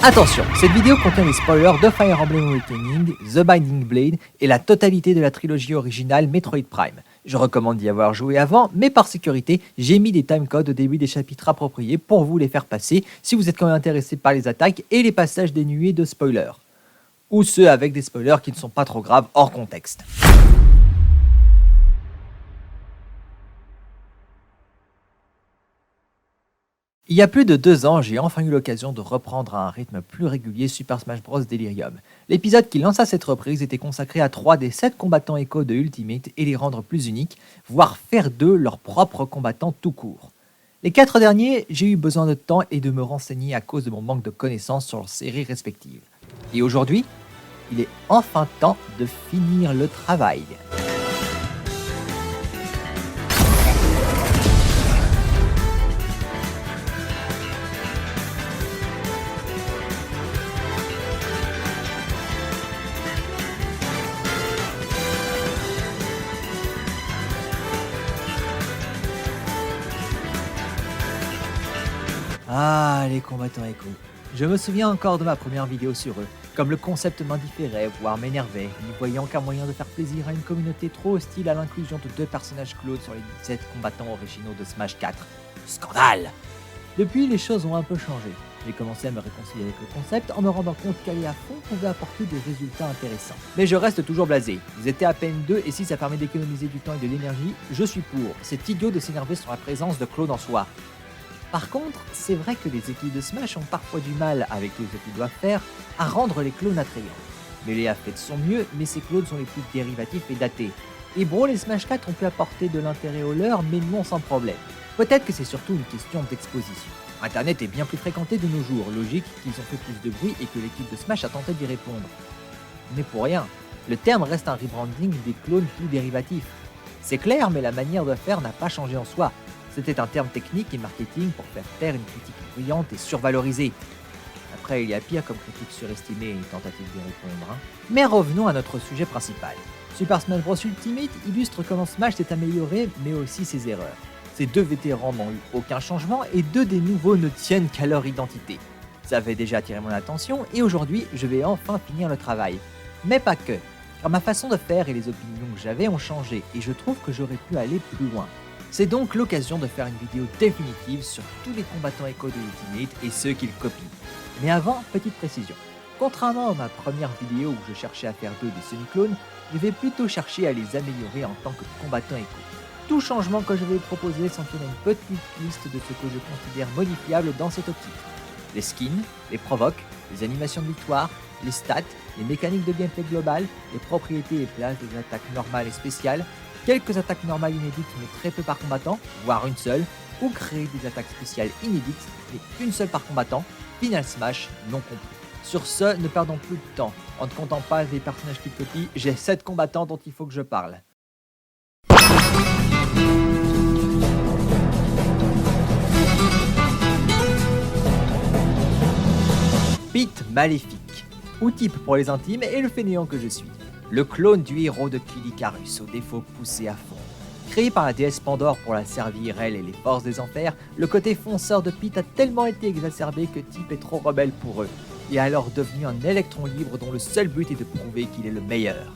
Attention, cette vidéo contient des spoilers de Fire Emblem Awakening, The Binding Blade et la totalité de la trilogie originale Metroid Prime. Je recommande d'y avoir joué avant, mais par sécurité, j'ai mis des timecodes au début des chapitres appropriés pour vous les faire passer si vous êtes quand même intéressé par les attaques et les passages dénués de spoilers. Ou ceux avec des spoilers qui ne sont pas trop graves hors contexte. Il y a plus de 2 ans, j'ai enfin eu l'occasion de reprendre à un rythme plus régulier Super Smash Bros Delirium. L'épisode qui lança cette reprise était consacré à 3 des 7 combattants Echo de Ultimate et les rendre plus uniques, voire faire d'eux leurs propres combattants tout court. Les 4 derniers, j'ai eu besoin de temps et de me renseigner à cause de mon manque de connaissances sur leurs séries respectives. Et aujourd'hui, il est enfin temps de finir le travail. Ah, les combattants Echo. Je me souviens encore de ma première vidéo sur eux, comme le concept m'indifférait, voire m'énervait, n'y voyant qu'un moyen de faire plaisir à une communauté trop hostile à l'inclusion de 2 personnages Claude sur les 17 combattants originaux de Smash 4. Scandale! Depuis, les choses ont un peu changé. J'ai commencé à me réconcilier avec le concept en me rendant compte qu'aller à fond pouvait apporter des résultats intéressants. Mais je reste toujours blasé. Ils étaient à peine 2 et si ça permet d'économiser du temps et de l'énergie, je suis pour. C'est idiot de s'énerver sur la présence de Claude en soi. Par contre, c'est vrai que les équipes de Smash ont parfois du mal, avec tout ce qu'ils doivent faire, à rendre les clones attrayants. Melee a fait de son mieux, mais ces clones sont les plus dérivatifs et datés. Et Brawl et Smash 4 ont pu apporter de l'intérêt aux leurs, mais non sans problème. Peut-être que c'est surtout une question d'exposition. Internet est bien plus fréquenté de nos jours, logique qu'ils ont fait plus de bruit et que l'équipe de Smash a tenté d'y répondre. Mais pour rien, le terme reste un rebranding des clones plus dérivatifs. C'est clair, mais la manière de faire n'a pas changé en soi. C'était un terme technique et marketing pour faire taire une critique bruyante et survalorisée. Après, il y a pire comme critique surestimée et une tentative d'y répondre. Mais revenons à notre sujet principal. Super Smash Bros Ultimate illustre comment Smash s'est amélioré, mais aussi ses erreurs. Ces 2 vétérans n'ont eu aucun changement et 2 des nouveaux ne tiennent qu'à leur identité. Ça avait déjà attiré mon attention et aujourd'hui, je vais enfin finir le travail. Mais pas que, car ma façon de faire et les opinions que j'avais ont changé et je trouve que j'aurais pu aller plus loin. C'est donc l'occasion de faire une vidéo définitive sur tous les combattants Echo de Ultimate et ceux qu'ils copient. Mais avant, petite précision. Contrairement à ma première vidéo où je cherchais à faire 2 des semi-clones, je vais plutôt chercher à les améliorer en tant que combattants Echo. Tout changement que je vais proposer s'en tient une petite liste de ce que je considère modifiable dans cette optique. Les skins, les provoques, les animations de victoire, les stats, les mécaniques de gameplay global, les propriétés et places des attaques normales et spéciales, quelques attaques normales inédites mais très peu par combattant, voire une seule, ou créer des attaques spéciales inédites mais une seule par combattant, Final Smash non compris. Sur ce, ne perdons plus de temps. En ne comptant pas les personnages qui copient, j'ai 7 combattants dont il faut que je parle. Pete Maléfique, ou type pour les intimes et le fainéant que je suis. Le clone du héros de Kid Icarus, au défaut poussé à fond. Créé par la déesse Pandore pour la servir elle et les forces des enfers, le côté fonceur de Pete a tellement été exacerbé que Type est trop rebelle pour eux. Il est alors devenu un électron libre dont le seul but est de prouver qu'il est le meilleur.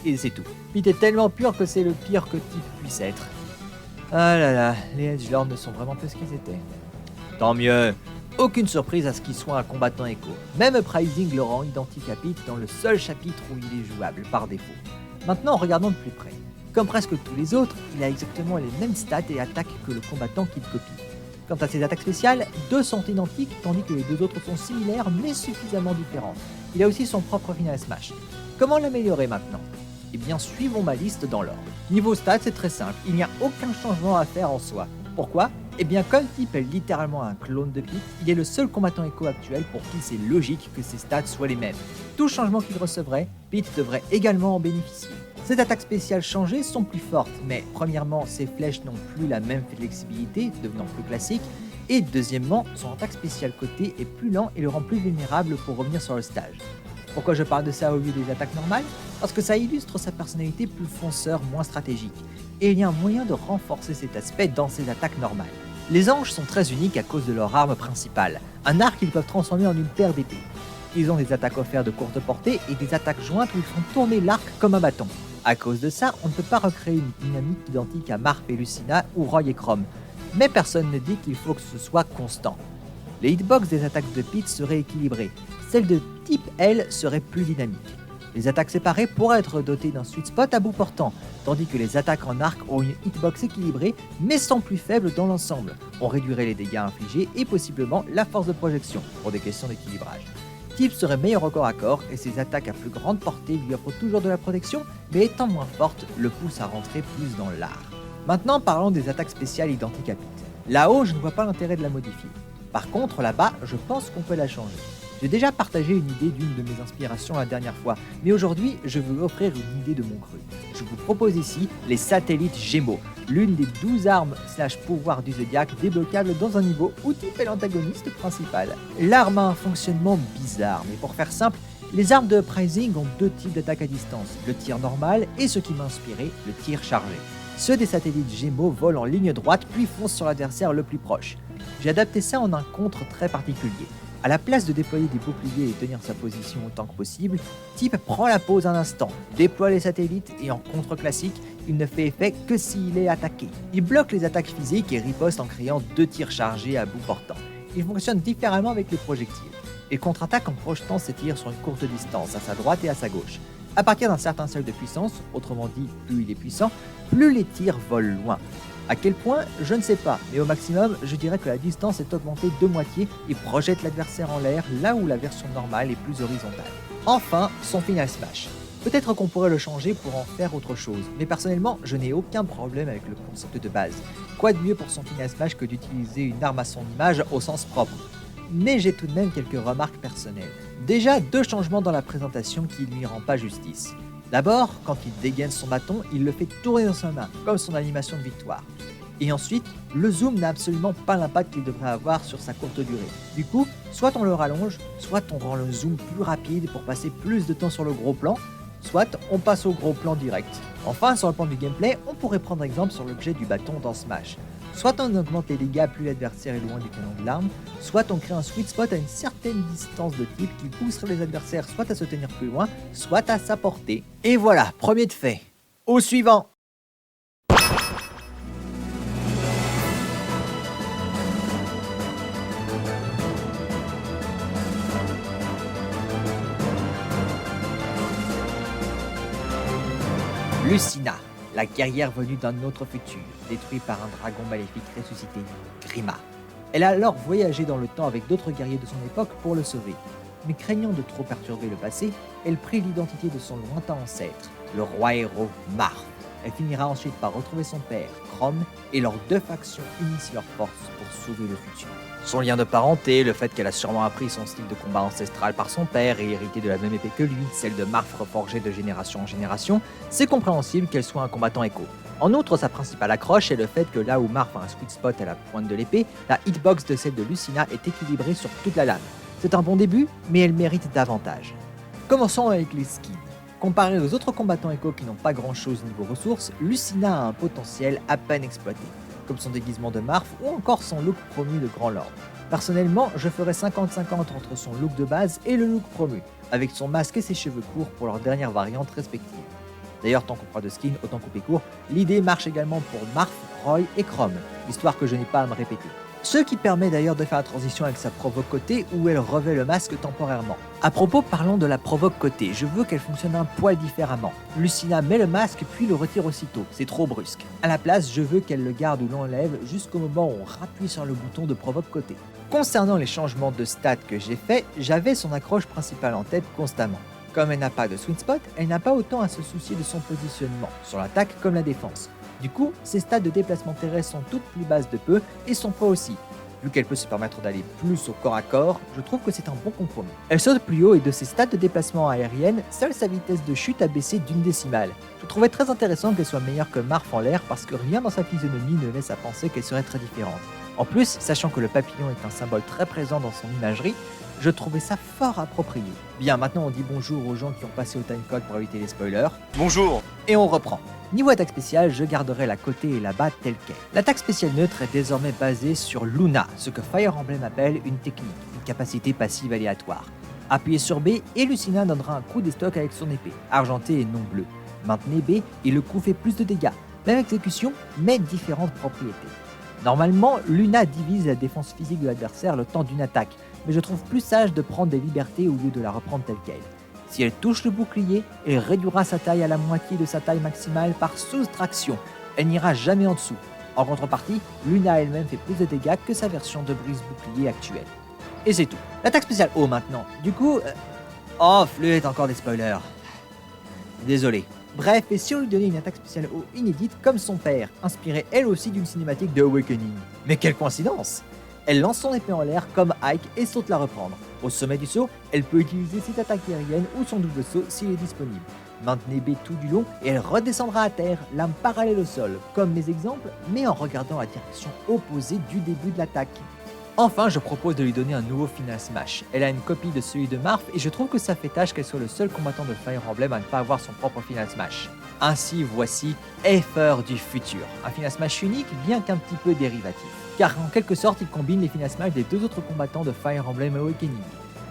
Et c'est tout. Pete est tellement pur que c'est le pire que Type puisse être. Ah là là, les Edgelords ne sont vraiment plus ce qu'ils étaient. Tant mieux. Aucune surprise à ce qu'il soit un combattant Echo. Même Pricing le rend identique à Pete dans le seul chapitre où il est jouable, par défaut. Maintenant, regardons de plus près. Comme presque tous les autres, il a exactement les mêmes stats et attaques que le combattant qu'il copie. Quant à ses attaques spéciales, 2 sont identiques tandis que les 2 autres sont similaires mais suffisamment différentes. Il a aussi son propre Final Smash. Comment l'améliorer maintenant ? Eh bien, suivons ma liste dans l'ordre. Niveau stats, c'est très simple, il n'y a aucun changement à faire en soi. Pourquoi ? Eh bien, comme Type est littéralement un clone de Pete, il est le seul combattant Echo actuel pour qui c'est logique que ses stats soient les mêmes. Tout changement qu'il recevrait, Pete devrait également en bénéficier. Ses attaques spéciales changées sont plus fortes, mais premièrement, ses flèches n'ont plus la même flexibilité, devenant plus classiques, et deuxièmement, son attaque spéciale côté est plus lent et le rend plus vulnérable pour revenir sur le stage. Pourquoi je parle de ça au lieu des attaques normales ? Parce que ça illustre sa personnalité plus fonceur, moins stratégique, et il y a un moyen de renforcer cet aspect dans ses attaques normales. Les anges sont très uniques à cause de leur arme principale, Un arc, ils peuvent transformer en une paire d'épées. Ils ont des attaques offertes de courte portée et des attaques jointes où ils font tourner l'arc comme un bâton. À cause de ça, on ne peut pas recréer une dynamique identique à Marth et Lucina ou Roy et Chrome. Mais personne ne dit qu'il faut que ce soit constant. Les hitbox des attaques de Pete seraient équilibrées. Celles de type L seraient plus dynamiques. Les attaques séparées pourraient être dotées d'un sweet spot à bout portant, tandis que les attaques en arc ont une hitbox équilibrée mais sont plus faibles dans l'ensemble. On réduirait les dégâts infligés et possiblement la force de projection, pour des questions d'équilibrage. Tip serait meilleur au corps à corps et ses attaques à plus grande portée lui offrent toujours de la protection, mais étant moins fortes, le pousse à rentrer plus dans l'art. Maintenant parlons des attaques spéciales identiques à Pete. Là-haut, je ne vois pas l'intérêt de la modifier. Par contre, là-bas, je pense qu'on peut la changer. J'ai déjà partagé une idée d'une de mes inspirations la dernière fois, mais aujourd'hui, je veux offrir une idée de mon cru. Je vous propose ici les satellites Gémeaux, l'une des 12 armes / pouvoirs du Zodiac débloquables dans un niveau où Tip est l'antagoniste principal. L'arme a un fonctionnement bizarre, mais pour faire simple, les armes de Uprising ont deux types d'attaque à distance, le tir normal et ce qui m'a inspiré, le tir chargé. Ceux des satellites Gémeaux volent en ligne droite puis foncent sur l'adversaire le plus proche. J'ai adapté ça en un contre très particulier. À la place de déployer des boucliers et tenir sa position autant que possible, Tip prend la pause un instant, déploie les satellites et en contre classique, il ne fait effet que s'il est attaqué. Il bloque les attaques physiques et riposte en créant deux tirs chargés à bout portant. Il fonctionne différemment avec les projectiles. Il contre-attaque en projetant ses tirs sur une courte distance, à sa droite et à sa gauche. À partir d'un certain seuil de puissance, autrement dit plus il est puissant, plus les tirs volent loin. À quel point, je ne sais pas, mais au maximum, je dirais que la distance est augmentée de moitié et projette l'adversaire en l'air là où la version normale est plus horizontale. Enfin, son final smash. Peut-être qu'on pourrait le changer pour en faire autre chose, mais personnellement, je n'ai aucun problème avec le concept de base. Quoi de mieux pour son final smash que d'utiliser une arme à son image au sens propre? Mais j'ai tout de même quelques remarques personnelles. Déjà, deux changements dans la présentation qui ne lui rend pas justice. D'abord, quand il dégaine son bâton, il le fait tourner dans sa main, comme son animation de victoire. Et ensuite, le zoom n'a absolument pas l'impact qu'il devrait avoir sur sa courte durée. Du coup, soit on le rallonge, soit on rend le zoom plus rapide pour passer plus de temps sur le gros plan, soit on passe au gros plan direct. Enfin, sur le plan du gameplay, on pourrait prendre exemple sur l'objet du bâton dans Smash. Soit on augmente les dégâts plus l'adversaire est loin du canon de l'arme, soit on crée un sweet spot à une certaine distance de type qui pousserait les adversaires soit à se tenir plus loin, soit à sa portée. Et voilà, premier de fait. Au suivant. Lucina, la guerrière venue d'un autre futur, détruite par un dragon maléfique ressuscité, Grima. Elle a alors voyagé dans le temps avec d'autres guerriers de son époque pour le sauver. Mais craignant de trop perturber le passé, elle prit l'identité de son lointain ancêtre, le roi héros Marth. Elle finira ensuite par retrouver son père, Chrome, et leurs deux factions unissent leurs forces pour sauver le futur. Son lien de parenté, le fait qu'elle a sûrement appris son style de combat ancestral par son père et hérité de la même épée que lui, celle de Marth reforgée de génération en génération, c'est compréhensible qu'elle soit un combattant écho. En outre, sa principale accroche est le fait que là où Marth a un sweet spot à la pointe de l'épée, la hitbox de celle de Lucina est équilibrée sur toute la lame. C'est un bon début, mais elle mérite davantage. Commençons avec les skins. Comparé aux autres combattants écho qui n'ont pas grand chose niveau ressources, Lucina a un potentiel à peine exploité, comme son déguisement de Marth ou encore son look promu de Grand Lord. Personnellement, je ferais 50-50 entre son look de base et le look promu, avec son masque et ses cheveux courts pour leurs dernières variantes respectives. D'ailleurs, tant qu'on parle de skin, autant couper court, l'idée marche également pour Marth, Roy et Chrome, histoire que je n'ai pas à me répéter. Ce qui permet d'ailleurs de faire la transition avec sa provoque côté où elle revêt le masque temporairement. A propos, parlons de la provoque côté, je veux qu'elle fonctionne un poil différemment. Lucina met le masque puis le retire aussitôt, c'est trop brusque. À la place, je veux qu'elle le garde ou l'enlève jusqu'au moment où on rappuie sur le bouton de provoque côté. Concernant les changements de stats que j'ai faits, j'avais son accroche principale en tête constamment. Comme elle n'a pas de sweet spot, elle n'a pas autant à se soucier de son positionnement, sur l'attaque comme la défense. Du coup, ses stats de déplacement terrestre sont toutes plus basses de peu et son poids aussi. Vu qu'elle peut se permettre d'aller plus au corps à corps, je trouve que c'est un bon compromis. Elle saute plus haut et de ses stats de déplacement aérienne, seule sa vitesse de chute a baissé d'une décimale. Je trouvais très intéressant qu'elle soit meilleure que Marth en l'air parce que rien dans sa physionomie ne laisse à penser qu'elle serait très différente. En plus, sachant que le papillon est un symbole très présent dans son imagerie, Je trouvais ça fort approprié. Bien, maintenant on dit bonjour aux gens qui ont passé au timecode pour éviter les spoilers. Bonjour. Et on reprend. Niveau attaque spéciale, je garderai la côté et la batte telle qu'elle. L'attaque spéciale neutre est désormais basée sur Luna, ce que Fire Emblem appelle une technique, une capacité passive aléatoire. Appuyez sur B et Lucina donnera un coup d'estoc avec son épée, argentée et non bleue. Maintenez B et le coup fait plus de dégâts. Même exécution, mais différentes propriétés. Normalement, Luna divise la défense physique de l'adversaire le temps d'une attaque, mais je trouve plus sage de prendre des libertés au lieu de la reprendre telle qu'elle. Si elle touche le bouclier, elle réduira sa taille à la moitié de sa taille maximale par soustraction. Elle n'ira jamais en dessous. En contrepartie, Luna elle-même fait plus de dégâts que sa version de brise-bouclier actuelle. Et c'est tout. L'attaque spéciale O maintenant. Du coup... Oh, flûte, encore des spoilers. Désolé. Bref, et si on lui donnait une attaque spéciale O inédite comme son père, inspirée elle aussi d'une cinématique de Awakening. Mais quelle coïncidence! Elle lance son épée en l'air comme Ike et saute la reprendre. Au sommet du saut, elle peut utiliser cette attaque aérienne ou son double saut s'il est disponible. Maintenez B tout du long et elle redescendra à terre, lame parallèle au sol, comme mes exemples, mais en regardant la direction opposée du début de l'attaque. Enfin, je propose de lui donner un nouveau Final Smash. Elle a une copie de celui de Marth et je trouve que ça fait tâche qu'elle soit le seul combattant de Fire Emblem à ne pas avoir son propre Final Smash. Ainsi, voici Aether du futur, un Final Smash unique bien qu'un petit peu dérivatif. Car en quelque sorte, il combine les Final Smash des deux autres combattants de Fire Emblem Awakening.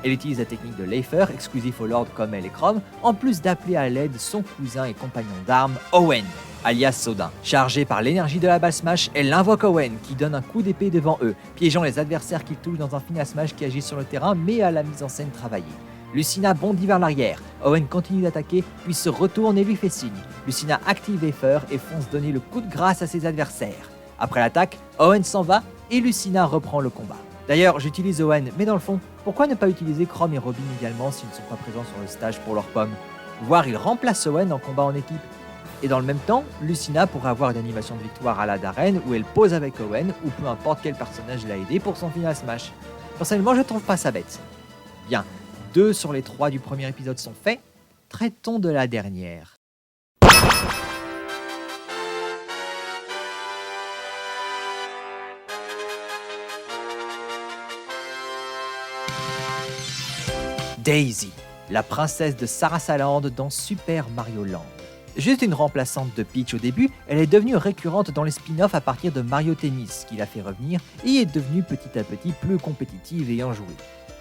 Elle utilise la technique de Aether, exclusif au Lord comme elle est Chrome, en plus d'appeler à l'aide son cousin et compagnon d'armes, Owen, alias Sodin. Chargée par l'énergie de la balle Smash, elle invoque Owen, qui donne un coup d'épée devant eux, piégeant les adversaires qu'il touche dans un Final Smash qui agit sur le terrain, mais à la mise en scène travaillée. Lucina bondit vers l'arrière, Owen continue d'attaquer, puis se retourne et lui fait signe. Lucina active Aether et fonce donner le coup de grâce à ses adversaires. Après l'attaque, Owen s'en va et Lucina reprend le combat. D'ailleurs, j'utilise Owen, mais dans le fond, pourquoi ne pas utiliser Chrome et Robin également s'ils ne sont pas présents sur le stage pour leur pomme? Voire ils remplacent Owen en combat en équipe. Et dans le même temps, Lucina pourrait avoir une animation de victoire à la d'arène où elle pose avec Owen ou peu importe quel personnage l'a aidé pour son Final Smash. Personnellement, je trouve pas ça bête. Bien, 2 sur les 3 du premier épisode sont faits, traitons de la dernière. Daisy, la princesse de Sarasaland dans Super Mario Land. Juste une remplaçante de Peach au début, elle est devenue récurrente dans les spin-offs à partir de Mario Tennis, qui l'a fait revenir, et est devenue petit à petit plus compétitive et enjouée.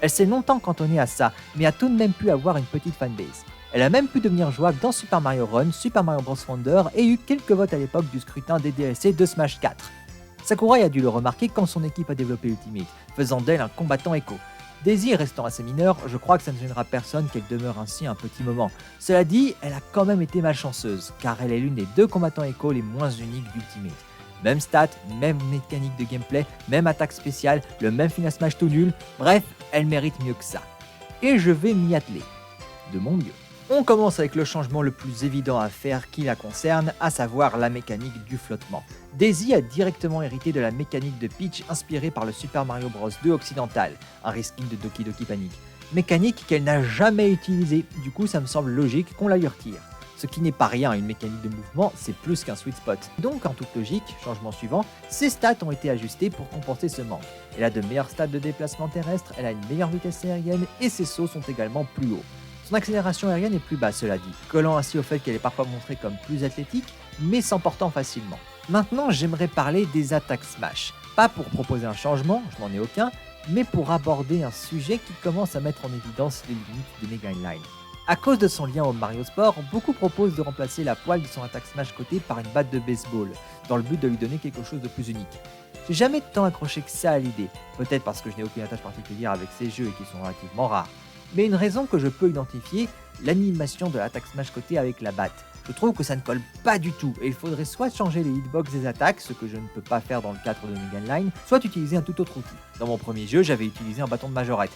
Elle s'est longtemps cantonnée à ça, mais a tout de même pu avoir une petite fanbase. Elle a même pu devenir jouable dans Super Mario Run, Super Mario Bros Wonder, et eu quelques votes à l'époque du scrutin des DLC de Smash 4. Sakurai a dû le remarquer quand son équipe a développé Ultimate, faisant d'elle un combattant écho. Daisy restant assez mineure, je crois que ça ne gênera personne qu'elle demeure ainsi un petit moment. Cela dit, elle a quand même été malchanceuse, car elle est l'une des 2 combattants écho les moins uniques d'Ultimate. Même stats, même mécanique de gameplay, même attaque spéciale, le même Final Smash tout nul, bref, elle mérite mieux que ça. Et je vais m'y atteler. De mon mieux. On commence avec le changement le plus évident à faire qui la concerne, à savoir la mécanique du flottement. Daisy a directement hérité de la mécanique de Peach inspirée par le Super Mario Bros 2 occidental, un reskin de Doki Doki Panic. Mécanique qu'elle n'a jamais utilisée, du coup ça me semble logique qu'on la lui retire. Ce qui n'est pas rien, une mécanique de mouvement, c'est plus qu'un sweet spot. Donc en toute logique, changement suivant, ses stats ont été ajustés pour compenser ce manque. Elle a de meilleurs stats de déplacement terrestre, elle a une meilleure vitesse aérienne et ses sauts sont également plus hauts. Son accélération aérienne est plus basse, cela dit, collant ainsi au fait qu'elle est parfois montrée comme plus athlétique, mais s'emportant facilement. Maintenant, j'aimerais parler des attaques Smash. Pas pour proposer un changement, je n'en ai aucun, mais pour aborder un sujet qui commence à mettre en évidence les limites de Mega Inline. À cause de son lien au Mario Sport, beaucoup proposent de remplacer la poile de son attaque Smash côté par une batte de baseball, dans le but de lui donner quelque chose de plus unique. J'ai jamais tant accroché que ça à l'idée, peut-être parce que je n'ai aucune attache particulière avec ces jeux et qu'ils sont relativement rares. Mais une raison que je peux identifier, l'animation de l'attaque Smash côté avec la batte. Je trouve que ça ne colle pas du tout et il faudrait soit changer les hitbox des attaques, ce que je ne peux pas faire dans le cadre de Mega Line, soit utiliser un tout autre outil. Dans mon premier jeu, j'avais utilisé un bâton de majorette.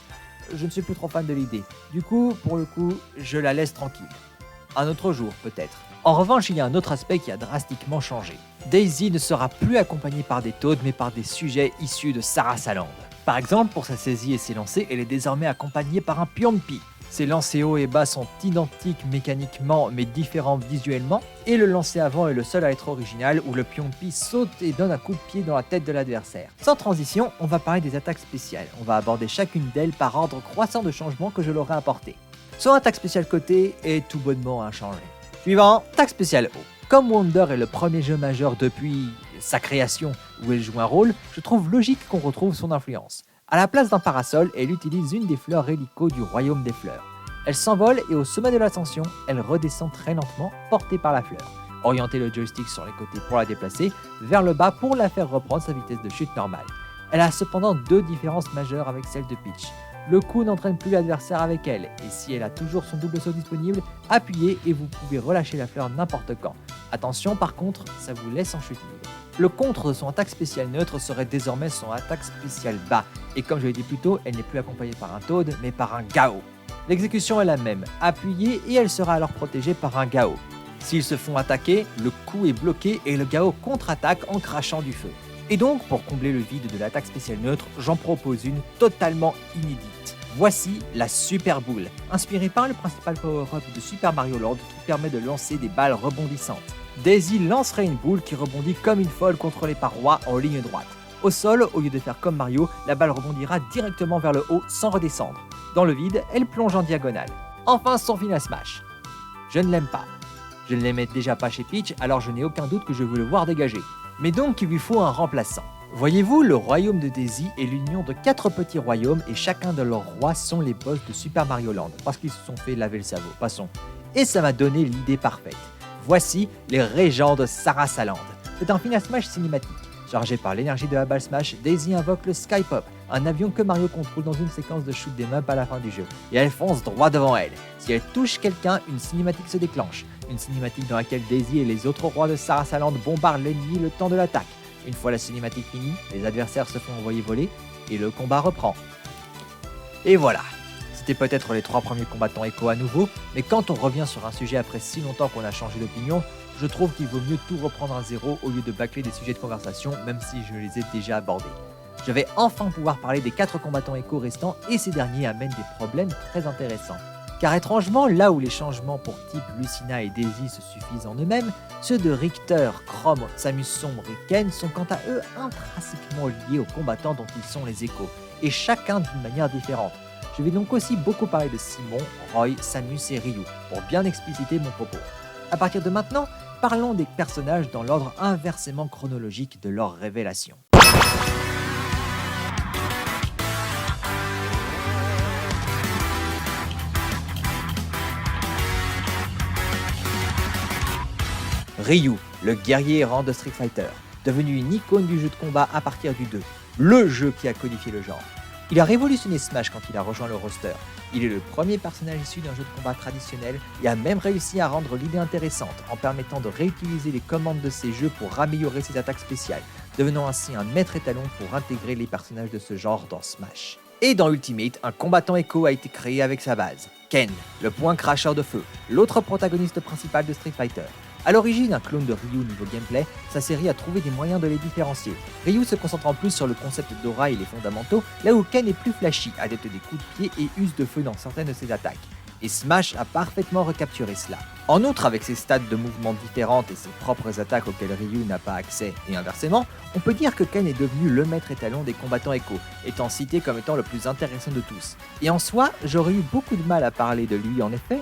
Je ne suis plus trop fan de l'idée. Du coup, pour le coup, je la laisse tranquille. Un autre jour, peut-être. En revanche, il y a un autre aspect qui a drastiquement changé. Daisy ne sera plus accompagnée par des Toads, mais par des sujets issus de Sarasaland. Par exemple, pour sa saisie et ses lancers, elle est désormais accompagnée par un Pyompi. Ses lancers haut et bas sont identiques mécaniquement mais différents visuellement, et le lancer avant est le seul à être original où le pion pi saute et donne un coup de pied dans la tête de l'adversaire. Sans transition, on va parler des attaques spéciales. On va aborder chacune d'elles par ordre croissant de changements que je leur ai apporté. Son attaque spéciale côté est tout bonnement inchangée. Suivant, attaque spéciale haut. Comme Wonder est le premier jeu majeur depuis sa création où elle joue un rôle, je trouve logique qu'on retrouve son influence. À la place d'un parasol, elle utilise une des fleurs hélico du royaume des fleurs. Elle s'envole et au sommet de l'ascension, elle redescend très lentement, portée par la fleur. Orientez le joystick sur les côtés pour la déplacer, vers le bas pour la faire reprendre sa vitesse de chute normale. Elle a cependant deux différences majeures avec celle de Peach. Le coup n'entraîne plus l'adversaire avec elle, et si elle a toujours son double saut disponible, appuyez et vous pouvez relâcher la fleur n'importe quand. Attention par contre, ça vous laisse en chute libre. Le contre de son attaque spéciale neutre serait désormais son attaque spéciale bas, et comme je l'ai dit plus tôt, elle n'est plus accompagnée par un Toad, mais par un Gao. L'exécution est la même, appuyez et elle sera alors protégée par un Gao. S'ils se font attaquer, le coup est bloqué et le Gao contre-attaque en crachant du feu. Et donc, pour combler le vide de l'attaque spéciale neutre, j'en propose une totalement inédite. Voici la Super Boule, inspirée par le principal power-up de Super Mario Land qui permet de lancer des balles rebondissantes. Daisy lancerait une boule qui rebondit comme une folle contre les parois en ligne droite. Au sol, au lieu de faire comme Mario, la balle rebondira directement vers le haut sans redescendre. Dans le vide, elle plonge en diagonale. Enfin, son final smash. Je ne l'aime pas. Je ne l'aimais déjà pas chez Peach, alors je n'ai aucun doute que je veux le voir dégager. Mais donc il lui faut un remplaçant. Voyez-vous, le royaume de Daisy est l'union de 4 petits royaumes et chacun de leurs rois sont les boss de Super Mario Land, parce qu'ils se sont fait laver le cerveau, passons. Et ça m'a donné l'idée parfaite. Voici les régents de Sarasaland. C'est un final smash cinématique. Chargé par l'énergie de la balle smash, Daisy invoque le Sky Pop, un avion que Mario contrôle dans une séquence de shoot 'em up à la fin du jeu, et elle fonce droit devant elle. Si elle touche quelqu'un, une cinématique se déclenche. Une cinématique dans laquelle Daisy et les autres rois de Sarasaland bombardent l'ennemi le temps de l'attaque. Une fois la cinématique finie, les adversaires se font envoyer voler, et le combat reprend. Et voilà. C'était peut-être les 3 premiers combattants Echo à nouveau, mais quand on revient sur un sujet après si longtemps qu'on a changé d'opinion, je trouve qu'il vaut mieux tout reprendre à zéro au lieu de bâcler des sujets de conversation, même si je les ai déjà abordés. Je vais enfin pouvoir parler des 4 combattants Echo restants et ces derniers amènent des problèmes très intéressants. Car étrangement, là où les changements pour type Lucina et Daisy se suffisent en eux-mêmes, ceux de Richter, Chrome, Samus Sombre et Ken sont quant à eux intrinsèquement liés aux combattants dont ils sont les échos, et chacun d'une manière différente. Je vais donc aussi beaucoup parler de Simon, Roy, Samus et Ryu, pour bien expliciter mon propos. À partir de maintenant, parlons des personnages dans l'ordre inversement chronologique de leur révélation. Ryu, le guerrier errant de Street Fighter, devenu une icône du jeu de combat à partir du 2, le jeu qui a codifié le genre. Il a révolutionné Smash quand il a rejoint le roster. Il est le premier personnage issu d'un jeu de combat traditionnel et a même réussi à rendre l'idée intéressante en permettant de réutiliser les commandes de ses jeux pour améliorer ses attaques spéciales, devenant ainsi un maître étalon pour intégrer les personnages de ce genre dans Smash. Et dans Ultimate, un combattant Echo a été créé avec sa base, Ken, le point cracheur de feu, l'autre protagoniste principal de Street Fighter. A l'origine un clone de Ryu niveau gameplay, sa série a trouvé des moyens de les différencier. Ryu se concentrant plus sur le concept d'aura et les fondamentaux, là où Ken est plus flashy, adepte des coups de pied et use de feu dans certaines de ses attaques. Et Smash a parfaitement recapturé cela. En outre, avec ses stades de mouvements différentes et ses propres attaques auxquelles Ryu n'a pas accès, et inversement, on peut dire que Ken est devenu le maître étalon des combattants Echo, étant cité comme étant le plus intéressant de tous. Et en soi, j'aurais eu beaucoup de mal à parler de lui en effet,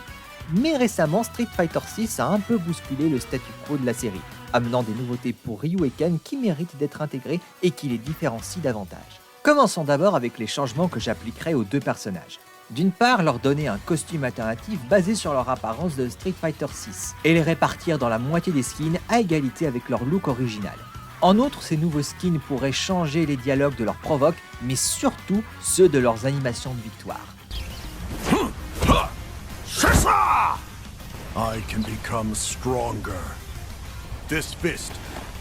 mais récemment Street Fighter 6 a un peu bousculé le statu quo de la série, amenant des nouveautés pour Ryu et Ken qui méritent d'être intégrées et qui les différencient davantage. Commençons d'abord avec les changements que j'appliquerai aux 2 personnages. D'une part, leur donner un costume alternatif basé sur leur apparence de Street Fighter 6 et les répartir dans la moitié des skins à égalité avec leur look original. En outre, ces nouveaux skins pourraient changer les dialogues de leurs provoques, mais surtout ceux de leurs animations de victoire. I can become stronger. This fist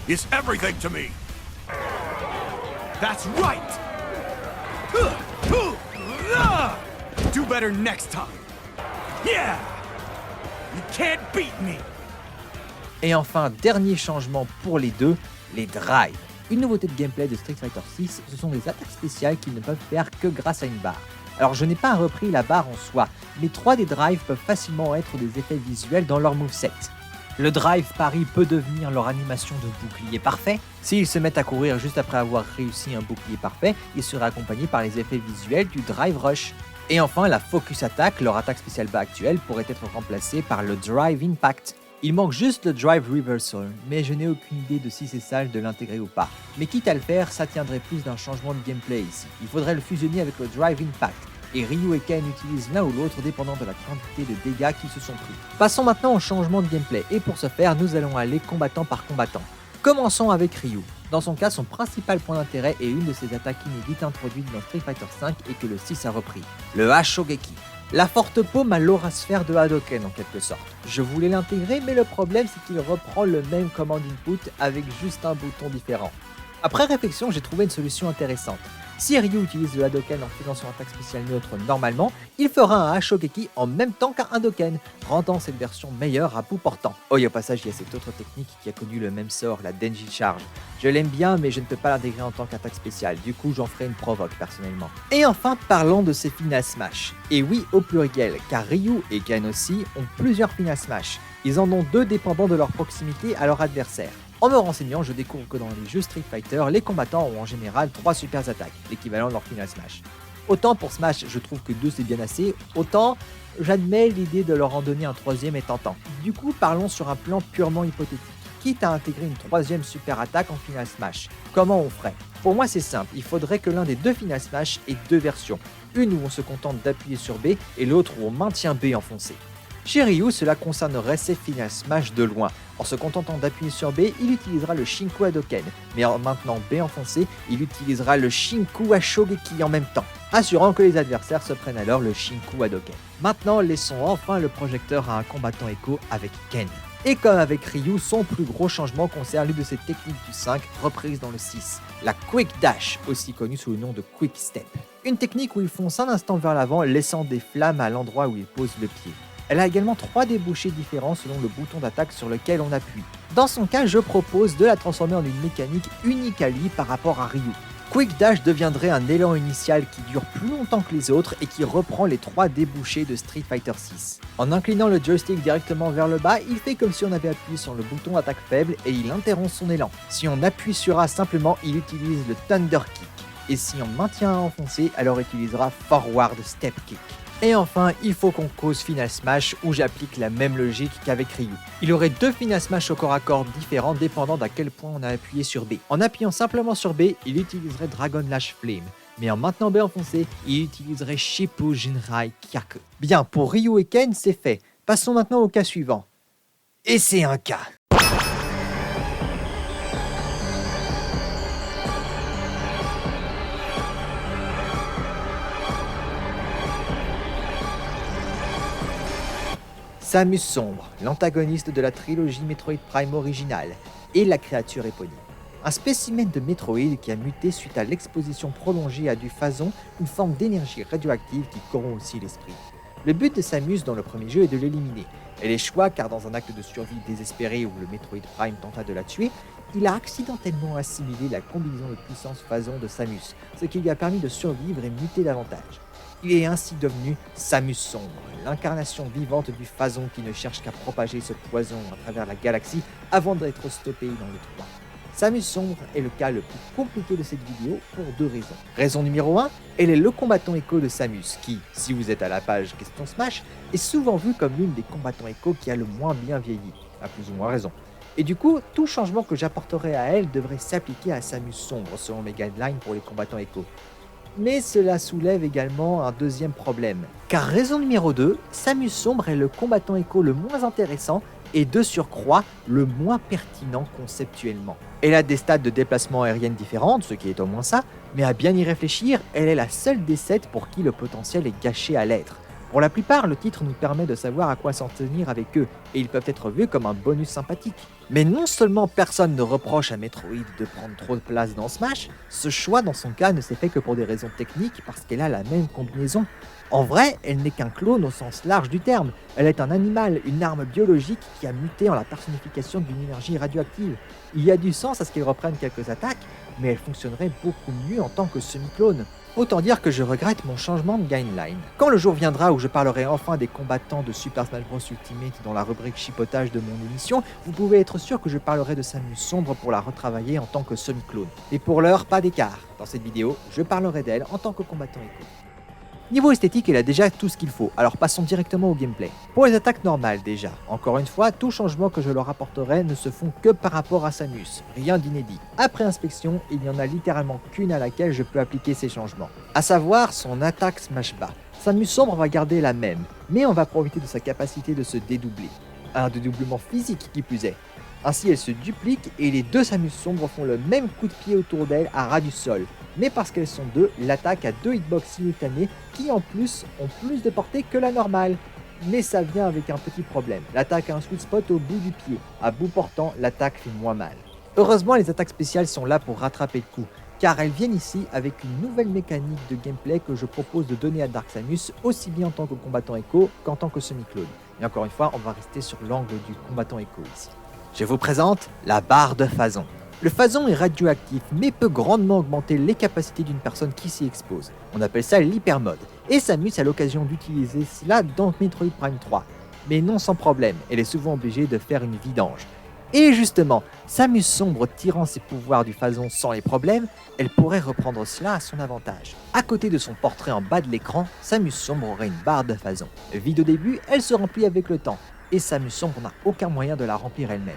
is everything to me. That's right! Do better next time. Yeah! You can't beat me! Et enfin, dernier changement pour les deux, les drives. Une nouveauté de gameplay de Street Fighter 6, ce sont des attaques spéciales qu'ils ne peuvent faire que grâce à une barre. Alors je n'ai pas repris la barre en soi, mais 3 des drives peuvent facilement être des effets visuels dans leur moveset. Le drive pari peut devenir leur animation de bouclier parfait. S'ils se mettent à courir juste après avoir réussi un bouclier parfait, ils seraient accompagnés par les effets visuels du drive rush. Et enfin, la focus attack, leur attaque spéciale bas actuelle, pourrait être remplacée par le drive impact. Il manque juste le drive reversal, mais je n'ai aucune idée de si c'est sage de l'intégrer ou pas. Mais quitte à le faire, ça tiendrait plus d'un changement de gameplay ici. Il faudrait le fusionner avec le drive impact. Et Ryu et Ken utilisent l'un ou l'autre dépendant de la quantité de dégâts qu'ils se sont pris. Passons maintenant au changement de gameplay, et pour ce faire, nous allons aller combattant par combattant. Commençons avec Ryu. Dans son cas, son principal point d'intérêt est une de ses attaques inédites introduites dans Street Fighter V et que le 6 a repris, le Hashogeki. La forte paume à l'aura sphère de Hadoken en quelque sorte. Je voulais l'intégrer, mais le problème c'est qu'il reprend le même command input avec juste un bouton différent. Après réflexion, j'ai trouvé une solution intéressante. Si Ryu utilise le Hadoken en faisant son attaque spéciale neutre normalement, il fera un Hashogeki en même temps qu'un Hadoken, rendant cette version meilleure à bout portant. Oh, et au passage, il y a cette autre technique qui a connu le même sort, la Denji Charge. Je l'aime bien, mais je ne peux pas l'intégrer en tant qu'attaque spéciale, du coup j'en ferai une provoque personnellement. Et enfin, parlons de ses Final Smash. Et oui, au pluriel, car Ryu et Ken aussi ont plusieurs Final Smash. Ils en ont 2 dépendant de leur proximité à leur adversaire. En me renseignant, je découvre que dans les jeux Street Fighter, les combattants ont en général 3 super attaques, l'équivalent de leur Final Smash. Autant pour Smash, je trouve que 2 c'est bien assez, autant j'admets l'idée de leur en donner un 3e est tentant. Du coup, parlons sur un plan purement hypothétique. Quitte à intégrer une 3e super attaque en Final Smash, comment on ferait? Pour moi c'est simple, il faudrait que l'un des 2 Final Smash ait 2 versions. Une où on se contente d'appuyer sur B et l'autre où on maintient B enfoncé. Chez Ryu, cela concernerait ses Final Smash de loin. En se contentant d'appuyer sur B, il utilisera le Shinku Hadoken, mais en maintenant B enfoncé, il utilisera le Shinku Hashogeki en même temps, assurant que les adversaires se prennent alors le Shinku Hadoken. Maintenant, laissons enfin le projecteur à un combattant Echo avec Ken. Et comme avec Ryu, son plus gros changement concerne l'une de ses techniques du 5 reprises dans le 6, la Quick Dash, aussi connue sous le nom de Quick Step. Une technique où il fonce un instant vers l'avant, laissant des flammes à l'endroit où il pose le pied. Elle a également 3 débouchés différents selon le bouton d'attaque sur lequel on appuie. Dans son cas, je propose de la transformer en une mécanique unique à lui par rapport à Ryu. Quick Dash deviendrait un élan initial qui dure plus longtemps que les autres et qui reprend les 3 débouchés de Street Fighter 6. En inclinant le joystick directement vers le bas, il fait comme si on avait appuyé sur le bouton attaque faible et il interrompt son élan. Si on appuie sur A simplement, il utilise le Thunder Kick. Et si on maintient A enfoncé, alors il utilisera Forward Step Kick. Et enfin, il faut qu'on cause Final Smash où j'applique la même logique qu'avec Ryu. Il aurait 2 Final Smash au corps à corps différents dépendant d'à quel point on a appuyé sur B. En appuyant simplement sur B, il utiliserait Dragon Lash Flame. Mais en maintenant B enfoncé, il utiliserait Shippu Jinrai Kyaku. Bien, pour Ryu et Ken, c'est fait. Passons maintenant au cas suivant. Et c'est un cas. Samus Sombre, l'antagoniste de la trilogie Metroid Prime originale, et la créature éponyme. Un spécimen de Metroid qui a muté suite à l'exposition prolongée à du phazon, une forme d'énergie radioactive qui corrompt aussi l'esprit. Le but de Samus dans le premier jeu est de l'éliminer. Elle échoua car dans un acte de survie désespéré où le Metroid Prime tenta de la tuer, il a accidentellement assimilé la combinaison de puissance phazon de Samus, ce qui lui a permis de survivre et muter davantage. Il est ainsi devenu Samus Sombre, l'incarnation vivante du phazon qui ne cherche qu'à propager ce poison à travers la galaxie avant d'être stoppé dans le 3. Samus Sombre est le cas le plus compliqué de cette vidéo pour 2 raisons. Raison numéro 1, elle est le combattant Echo de Samus qui, si vous êtes à la page Question Smash, est souvent vu comme l'une des combattants Echo qui a le moins bien vieilli, à plus ou moins raison. Et du coup, tout changement que j'apporterai à elle devrait s'appliquer à Samus Sombre selon mes guidelines pour les combattants Echo. Mais cela soulève également un deuxième problème. Car raison numéro 2, Samus Sombre est le combattant Echo le moins intéressant et de surcroît le moins pertinent conceptuellement. Elle a des stades de déplacement aérienne différentes, ce qui est au moins ça, mais à bien y réfléchir, elle est la seule des 7 pour qui le potentiel est gâché à l'être. Pour la plupart, le titre nous permet de savoir à quoi s'en tenir avec eux, et ils peuvent être vus comme un bonus sympathique. Mais non seulement personne ne reproche à Metroid de prendre trop de place dans Smash, ce choix dans son cas ne s'est fait que pour des raisons techniques parce qu'elle a la même combinaison. En vrai, elle n'est qu'un clone au sens large du terme, elle est un animal, une arme biologique qui a muté en la personnification d'une énergie radioactive. Il y a du sens à ce qu'elle reprenne quelques attaques, mais elle fonctionnerait beaucoup mieux en tant que semi-clone. Autant dire que je regrette mon changement de guideline. Quand le jour viendra où je parlerai enfin des combattants de Super Smash Bros Ultimate dans la rubrique chipotage de mon émission, vous pouvez être sûr que je parlerai de Samus Sombre pour la retravailler en tant que semi-clone. Mais pour l'heure, pas d'écart. Dans cette vidéo, je parlerai d'elle en tant que combattant Echo. Niveau esthétique, elle a déjà tout ce qu'il faut, alors passons directement au gameplay. Pour les attaques normales déjà, encore une fois, tout changement que je leur apporterai ne se font que par rapport à Samus, rien d'inédit. Après inspection, il n'y en a littéralement qu'une à laquelle je peux appliquer ces changements, à savoir son attaque smash bas. Samus Sombre va garder la même, mais on va profiter de sa capacité de se dédoubler. Un dédoublement physique qui plus est. Ainsi elle se duplique et les deux Samus Sombres font le même coup de pied autour d'elle à ras du sol. Mais parce qu'elles sont deux, l'attaque a deux hitbox simultanés qui en plus ont plus de portée que la normale. Mais ça vient avec un petit problème, l'attaque a un sweet spot au bout du pied, à bout portant l'attaque fait moins mal. Heureusement les attaques spéciales sont là pour rattraper le coup, car elles viennent ici avec une nouvelle mécanique de gameplay que je propose de donner à Dark Samus aussi bien en tant que combattant Echo qu'en tant que semi-clone. Et encore une fois, on va rester sur l'angle du combattant Echo ici. Je vous présente la barre de Phazon. Le Phazon est radioactif mais peut grandement augmenter les capacités d'une personne qui s'y expose. On appelle ça l'hypermode. Et Samus a l'occasion d'utiliser cela dans Metroid Prime 3. Mais non sans problème, elle est souvent obligée de faire une vidange. Et justement, Samus Sombre tirant ses pouvoirs du Phazon sans les problèmes, elle pourrait reprendre cela à son avantage. À côté de son portrait en bas de l'écran, Samus Sombre aurait une barre de Phazon. Vide au début, elle se remplit avec le temps. Et Samus Sombre n'a aucun moyen de la remplir elle-même.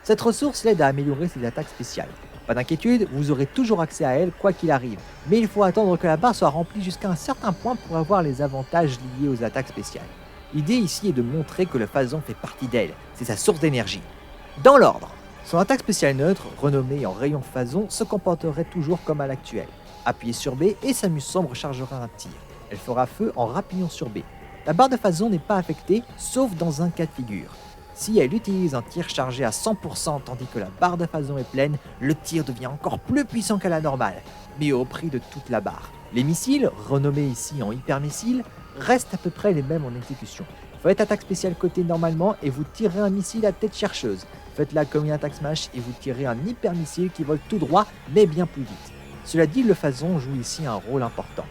Cette ressource l'aide à améliorer ses attaques spéciales. Pas d'inquiétude, vous aurez toujours accès à elle quoi qu'il arrive, mais il faut attendre que la barre soit remplie jusqu'à un certain point pour avoir les avantages liés aux attaques spéciales. L'idée ici est de montrer que le Phazon fait partie d'elle, c'est sa source d'énergie. Dans l'ordre, son attaque spéciale neutre, renommée en rayon Phazon, se comporterait toujours comme à l'actuel. Appuyez sur B et Samus Sombre chargera un tir. Elle fera feu en rappuyant sur B. La barre de Phazon n'est pas affectée, sauf dans un cas de figure. Si elle utilise un tir chargé à 100% tandis que la barre de Phazon est pleine, le tir devient encore plus puissant qu'à la normale, mais au prix de toute la barre. Les missiles, renommés ici en hypermissiles, restent à peu près les mêmes en exécution. Faites attaque spéciale côté normalement et vous tirez un missile à tête chercheuse. Faites-la comme une attaque smash et vous tirez un hypermissile qui vole tout droit mais bien plus vite. Cela dit, le Phazon joue ici un rôle important.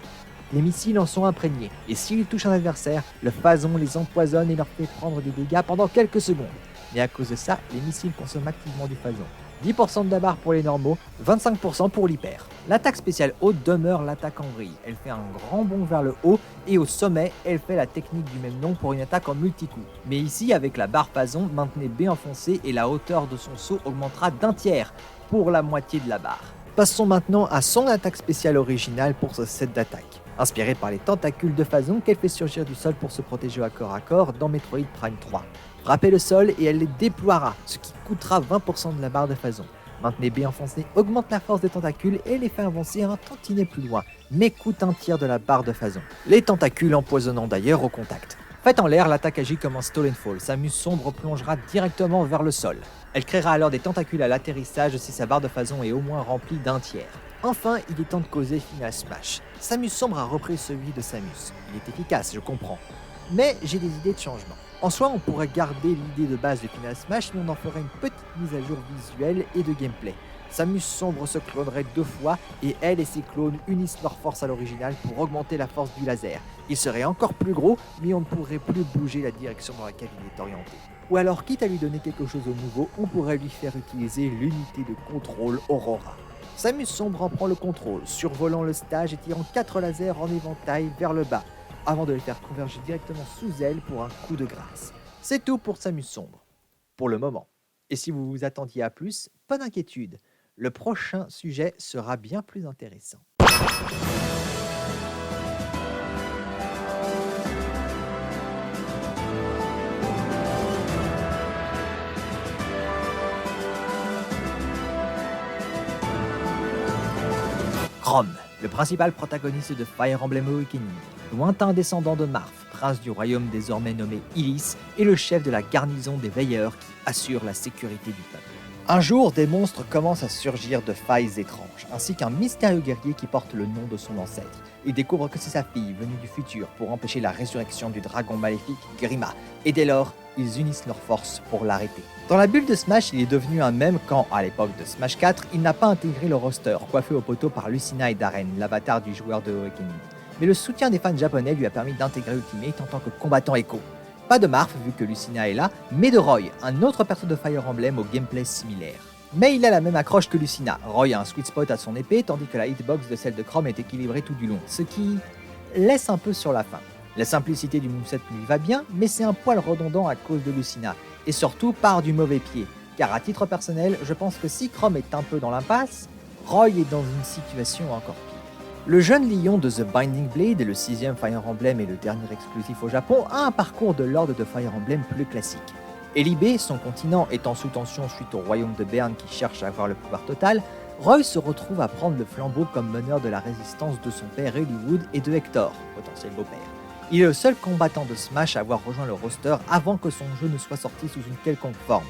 Les missiles en sont imprégnés, et s'ils touchent un adversaire, le Phazon les empoisonne et leur fait prendre des dégâts pendant quelques secondes. Mais à cause de ça, les missiles consomment activement du Phazon. 10% de la barre pour les normaux, 25% pour l'hyper. L'attaque spéciale haute demeure l'attaque en vrille. Elle fait un grand bond vers le haut, et au sommet, elle fait la technique du même nom pour une attaque en multi-coup. Mais ici, avec la barre Phazon, maintenez B enfoncé et la hauteur de son saut augmentera d'un tiers, pour la moitié de la barre. Passons maintenant à son attaque spéciale originale pour ce set d'attaque. Inspirée par les tentacules de Phazon qu'elle fait surgir du sol pour se protéger à corps dans Metroid Prime 3. Frappez le sol et elle les déploiera, ce qui coûtera 20% de la barre de Phazon. Maintenez B enfoncé augmente la force des tentacules et les fait avancer un tantinet plus loin, mais coûte un tiers de la barre de Phazon. Les tentacules empoisonnant d'ailleurs au contact. Faites en l'air, l'attaque agit comme un Stolen Fall. Samus Sombre plongera directement vers le sol. Elle créera alors des tentacules à l'atterrissage si sa barre de Phazon est au moins remplie d'un tiers. Enfin, il est temps de causer Final Smash. Samus Sombre a repris celui de Samus. Il est efficace, je comprends. Mais j'ai des idées de changement. En soi, on pourrait garder l'idée de base de Final Smash, mais on en ferait une petite mise à jour visuelle et de gameplay. Samus Sombre se clonerait 2 fois, et elle et ses clones unissent leurs forces à l'original pour augmenter la force du laser. Il serait encore plus gros, mais on ne pourrait plus bouger la direction dans laquelle il est orienté. Ou alors, quitte à lui donner quelque chose de nouveau, on pourrait lui faire utiliser l'unité de contrôle Aurora. Samus Sombre en prend le contrôle, survolant le stage et tirant 4 lasers en éventail vers le bas, avant de les faire converger directement sous elle pour un coup de grâce. C'est tout pour Samus Sombre, pour le moment. Et si vous vous attendiez à plus, pas d'inquiétude, le prochain sujet sera bien plus intéressant. Chrom, le principal protagoniste de Fire Emblem Awakening, lointain descendant de Marth, prince du royaume désormais nommé Iliss, est le chef de la garnison des veilleurs qui assure la sécurité du peuple. Un jour, des monstres commencent à surgir de failles étranges, ainsi qu'un mystérieux guerrier qui porte le nom de son ancêtre. Il découvre que c'est sa fille, venue du futur, pour empêcher la résurrection du dragon maléfique Grima, et dès lors, ils unissent leurs forces pour l'arrêter. Dans la bulle de Smash, il est devenu un mème quand, à l'époque de Smash 4, il n'a pas intégré le roster, coiffé au poteau par Lucina et Darren, l'avatar du joueur de Awakening. Mais le soutien des fans japonais lui a permis d'intégrer Ultimate en tant que combattant Echo. Pas de Marth vu que Lucina est là, mais de Roy, un autre perso de Fire Emblem au gameplay similaire. Mais il a la même accroche que Lucina. Roy a un sweet spot à son épée, tandis que la hitbox de celle de Chrom est équilibrée tout du long, ce qui laisse un peu sur la fin. La simplicité du moveset lui va bien, mais c'est un poil redondant à cause de Lucina, et surtout part du mauvais pied, car à titre personnel, je pense que si Chrom est un peu dans l'impasse, Roy est dans une situation encore pire. Le jeune lion de The Binding Blade, le 6ème Fire Emblem et le dernier exclusif au Japon, a un parcours de Lord de Fire Emblem plus classique. Elibé, son continent étant sous tension suite au royaume de Berne qui cherche à avoir le pouvoir total, Roy se retrouve à prendre le flambeau comme meneur de la résistance de son père Eliwood et de Hector, potentiel beau-père. Il est le seul combattant de Smash à avoir rejoint le roster avant que son jeu ne soit sorti sous une quelconque forme.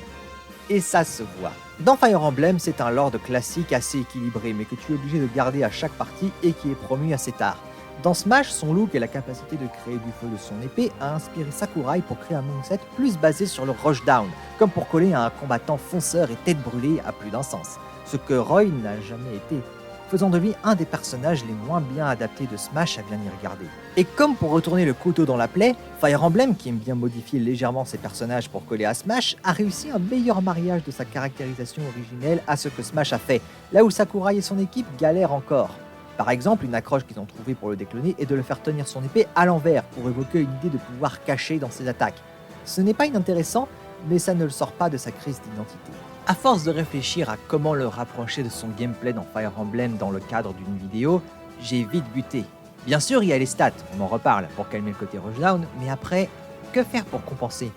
Et ça se voit. Dans Fire Emblem, c'est un lord classique assez équilibré, mais que tu es obligé de garder à chaque partie et qui est promu assez tard. Dans Smash, son look et la capacité de créer du feu de son épée a inspiré Sakurai pour créer un moveset plus basé sur le rushdown, comme pour coller à un combattant fonceur et tête brûlée à plus d'un sens, ce que Roy n'a jamais été, faisant de lui un des personnages les moins bien adaptés de Smash à bien y regarder. Et comme pour retourner le couteau dans la plaie, Fire Emblem, qui aime bien modifier légèrement ses personnages pour coller à Smash, a réussi un meilleur mariage de sa caractérisation originelle à ce que Smash a fait, là où Sakurai et son équipe galèrent encore. Par exemple, une accroche qu'ils ont trouvée pour le décloner est de le faire tenir son épée à l'envers pour évoquer une idée de pouvoir caché dans ses attaques. Ce n'est pas inintéressant, mais ça ne le sort pas de sa crise d'identité. À force de réfléchir à comment le rapprocher de son gameplay dans Fire Emblem dans le cadre d'une vidéo, j'ai vite buté. Bien sûr, il y a les stats, on en reparle pour calmer le côté rushdown, mais après, que faire pour compenser?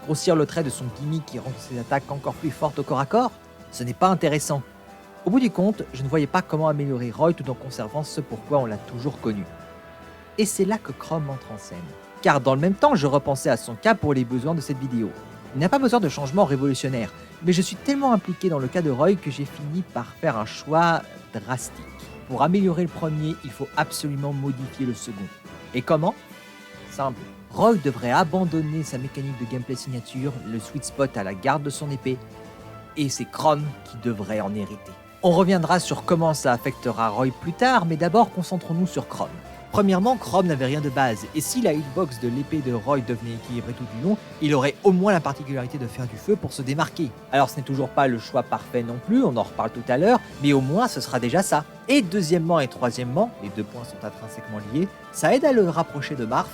Grossir le trait de son gimmick qui rend ses attaques encore plus fortes au corps à corps? Ce n'est pas intéressant. Au bout du compte, je ne voyais pas comment améliorer Roy tout en conservant ce pourquoi on l'a toujours connu. Et c'est là que Chrom entre en scène. Car dans le même temps, je repensais à son cas pour les besoins de cette vidéo. Il n'a pas besoin de changements révolutionnaires, mais je suis tellement impliqué dans le cas de Roy que j'ai fini par faire un choix drastique. Pour améliorer le premier, il faut absolument modifier le second. Et comment? Simple. Roy devrait abandonner sa mécanique de gameplay signature, le sweet spot à la garde de son épée, et c'est Chrom qui devrait en hériter. On reviendra sur comment ça affectera Roy plus tard, mais d'abord concentrons-nous sur Chrom. Premièrement, Chrom n'avait rien de base, et si la hitbox de l'épée de Roy devenait équilibrée tout du long, il aurait au moins la particularité de faire du feu pour se démarquer. Alors ce n'est toujours pas le choix parfait non plus, on en reparle tout à l'heure, mais au moins ce sera déjà ça. Et deuxièmement et troisièmement, les deux points sont intrinsèquement liés, ça aide à le rapprocher de Marth,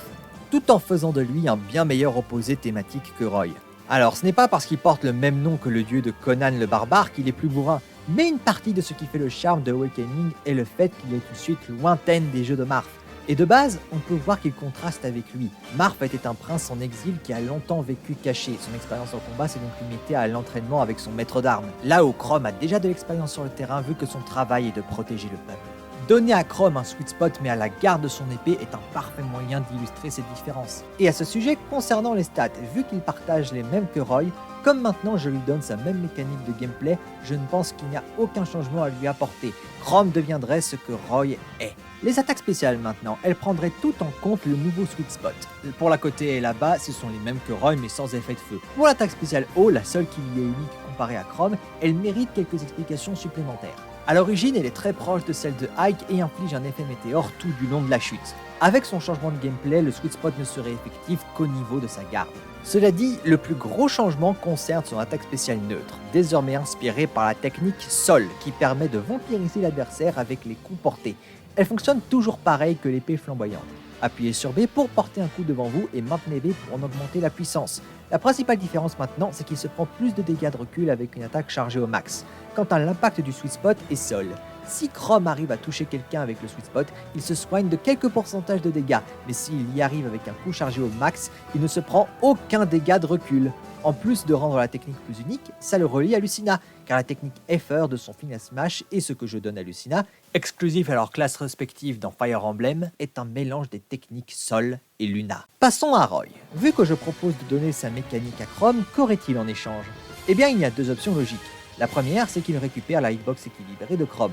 tout en faisant de lui un bien meilleur opposé thématique que Roy. Alors ce n'est pas parce qu'il porte le même nom que le dieu de Conan le barbare qu'il est plus bourrin, mais une partie de ce qui fait le charme de Awakening est le fait qu'il est tout de suite lointaine des jeux de Marth. Et de base, on peut voir qu'il contraste avec lui. Marth était un prince en exil qui a longtemps vécu caché. Son expérience en combat s'est donc limitée à l'entraînement avec son maître d'armes. Là où Chrom a déjà de l'expérience sur le terrain vu que son travail est de protéger le peuple. Donner à Chrom un sweet spot mais à la garde de son épée est un parfait moyen d'illustrer cette différence. Et à ce sujet, concernant les stats, vu qu'il partage les mêmes que Roy, comme maintenant je lui donne sa même mécanique de gameplay, je ne pense qu'il n'y a aucun changement à lui apporter. Chrom deviendrait ce que Roy est. Les attaques spéciales maintenant, elles prendraient tout en compte le nouveau sweet spot. Pour la côté et là-bas, ce sont les mêmes que Roy mais sans effet de feu. Pour l'attaque spéciale haut, la seule qui lui est unique comparée à Chrom, elle mérite quelques explications supplémentaires. À l'origine, elle est très proche de celle de Ike et inflige un effet météore tout du long de la chute. Avec son changement de gameplay, le sweet spot ne serait effectif qu'au niveau de sa garde. Cela dit, le plus gros changement concerne son attaque spéciale neutre, désormais inspirée par la technique Sol, qui permet de vampiriser l'adversaire avec les coups portés. Elle fonctionne toujours pareil que l'épée flamboyante. Appuyez sur B pour porter un coup devant vous et maintenez B pour en augmenter la puissance. La principale différence maintenant, c'est qu'il se prend plus de dégâts de recul avec une attaque chargée au max. Quant à l'impact du sweet spot est Sol. Si Chrom arrive à toucher quelqu'un avec le sweet spot, il se soigne de quelques pourcentages de dégâts, mais s'il y arrive avec un coup chargé au max, il ne se prend aucun dégât de recul. En plus de rendre la technique plus unique, ça le relie à Lucina, car la technique FR de son final smash et ce que je donne à Lucina, exclusif à leurs classes respectives dans Fire Emblem, est un mélange des techniques Sol et Luna. Passons à Roy. Vu que je propose de donner sa mécanique à Chrom, qu'aurait-il en échange? Eh bien, il y a deux options logiques. La première, c'est qu'il récupère la hitbox équilibrée de Chrom.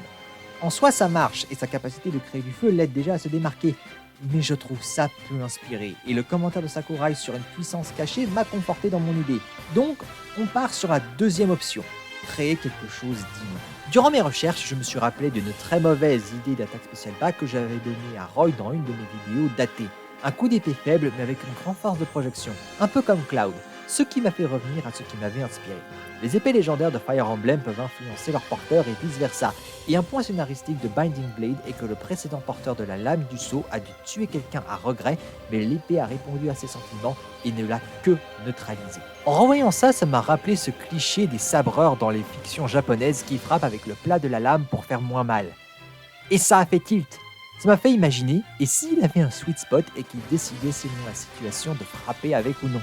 En soi, ça marche, et sa capacité de créer du feu l'aide déjà à se démarquer. mais je trouve ça peu inspiré, et le commentaire de Sakurai sur une puissance cachée m'a conforté dans mon idée. Donc, on part sur la deuxième option, créer quelque chose digne. Durant mes recherches, je me suis rappelé d'une très mauvaise idée d'attaque spéciale bas que j'avais donnée à Roy dans une de mes vidéos datées. Un coup d'épée faible, mais avec une grande force de projection, un peu comme Cloud, ce qui m'a fait revenir à ce qui m'avait inspiré. Les épées légendaires de Fire Emblem peuvent influencer leur porteur et vice versa, et un point scénaristique de Binding Blade est que le précédent porteur de la lame du sceau a dû tuer quelqu'un à regret, mais l'épée a répondu à ses sentiments et ne l'a que neutralisé. En revoyant ça, ça m'a rappelé ce cliché des sabreurs dans les fictions japonaises qui frappent avec le plat de la lame pour faire moins mal. Et ça a fait tilt. Ça m'a fait imaginer, et s'il avait un sweet spot et qu'il décidait selon la situation de frapper avec ou non.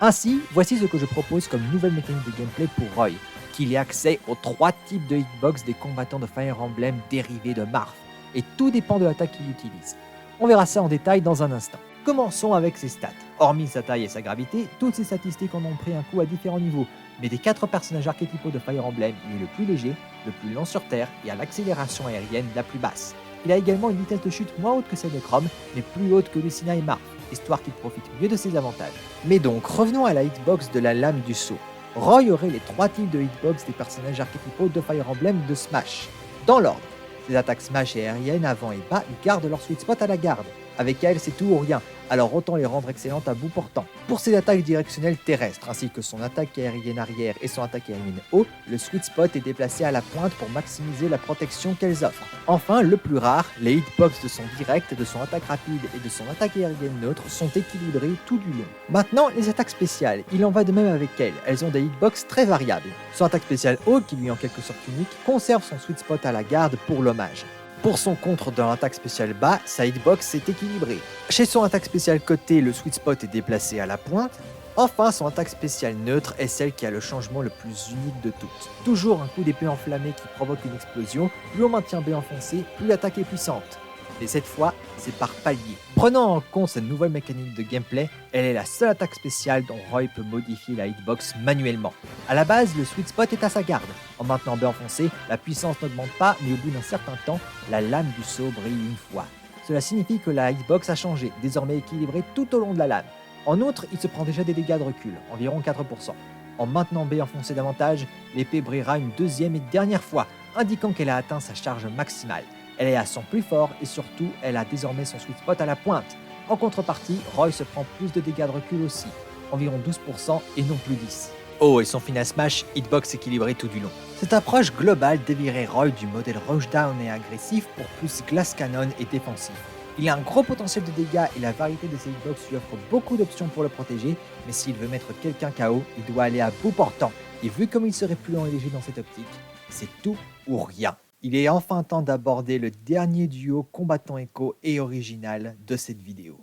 Ainsi, voici ce que je propose comme nouvelle mécanique de gameplay pour Roy, qu'il ait accès aux 3 types de hitbox des combattants de Fire Emblem dérivés de Marth, et tout dépend de l'attaque qu'il utilise. On verra ça en détail dans un instant. Commençons avec ses stats. Hormis sa taille et sa gravité, toutes ses statistiques en ont pris un coup à différents niveaux, mais des 4 personnages archétypaux de Fire Emblem, il est le plus léger, le plus lent sur terre et à l'accélération aérienne la plus basse. Il a également une vitesse de chute moins haute que celle de Chrome, mais plus haute que Lucina et Marth, histoire qu'il profite mieux de ses avantages. Mais donc, revenons à la hitbox de la lame du sceau. Roy aurait les 3 types de hitbox des personnages archétypaux de Fire Emblem de Smash. Dans l'ordre, ses attaques Smash et aériennes avant et bas, ils gardent leur sweet spot à la garde. Avec elle, c'est tout ou rien, alors autant les rendre excellentes à bout portant. Pour ses attaques directionnelles terrestres, ainsi que son attaque aérienne arrière et son attaque aérienne haut, le sweet spot est déplacé à la pointe pour maximiser la protection qu'elles offrent. Enfin, le plus rare, les hitbox de son direct, de son attaque rapide et de son attaque aérienne neutre sont équilibrés tout du long. Maintenant, les attaques spéciales, il en va de même avec elles ont des hitbox très variables. Son attaque spéciale haut, qui lui est en quelque sorte unique, conserve son sweet spot à la garde pour l'hommage. Pour son contre dans l'attaque spéciale bas, sa hitbox est équilibrée. Chez son attaque spéciale côté, le sweet spot est déplacé à la pointe. Enfin, son attaque spéciale neutre est celle qui a le changement le plus unique de toutes. Toujours un coup d'épée enflammé qui provoque une explosion, plus on maintient B enfoncé, plus l'attaque est puissante. Et cette fois, c'est par palier. Prenant en compte cette nouvelle mécanique de gameplay, elle est la seule attaque spéciale dont Roy peut modifier la hitbox manuellement. A la base, le sweet spot est à sa garde. En maintenant B enfoncé, la puissance n'augmente pas, mais au bout d'un certain temps, la lame du sceau brille une fois. Cela signifie que la hitbox a changé, désormais équilibrée tout au long de la lame. En outre, il se prend déjà des dégâts de recul, environ 4%. En maintenant B enfoncé davantage, l'épée brillera une deuxième et dernière fois, indiquant qu'elle a atteint sa charge maximale. Elle est à son plus fort et surtout, elle a désormais son sweet spot à la pointe. En contrepartie, Roy se prend plus de dégâts de recul aussi, environ 12% et non plus 10%. Oh, et son final smash, hitbox équilibré tout du long. Cette approche globale dévierait Roy du modèle rushdown et agressif pour plus glace cannon et défensif. Il a un gros potentiel de dégâts et la variété de ses hitbox lui offre beaucoup d'options pour le protéger, mais s'il veut mettre quelqu'un KO, il doit aller à bout portant. Et vu comme il serait plus lent et léger dans cette optique, c'est tout ou rien. Il est enfin temps d'aborder le dernier duo combattant écho et original de cette vidéo.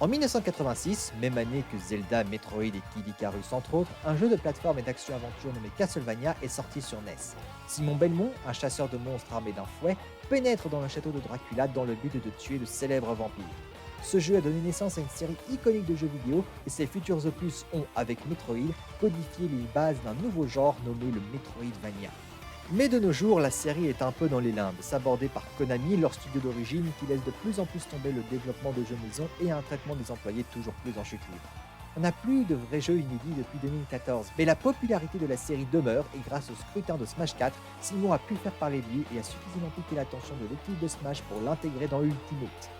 En 1986, même année que Zelda, Metroid et Kid Icarus entre autres, un jeu de plateforme et d'action-aventure nommé Castlevania est sorti sur NES. Simon Belmont, un chasseur de monstres armé d'un fouet, pénètre dans le château de Dracula dans le but de tuer le célèbre vampire. Ce jeu a donné naissance à une série iconique de jeux vidéo et ses futurs opus ont, avec Metroid, codifié les bases d'un nouveau genre nommé le Metroidvania. Mais de nos jours, la série est un peu dans les limbes, sabordée par Konami, leur studio d'origine, qui laisse de plus en plus tomber le développement de jeux maison et un traitement des employés toujours plus en chute libre. On n'a plus de vrais jeux inédits depuis 2014, mais la popularité de la série demeure et grâce au scrutin de Smash 4, Simon a pu faire parler de lui et a suffisamment piqué l'attention de l'équipe de Smash pour l'intégrer dans Ultimate.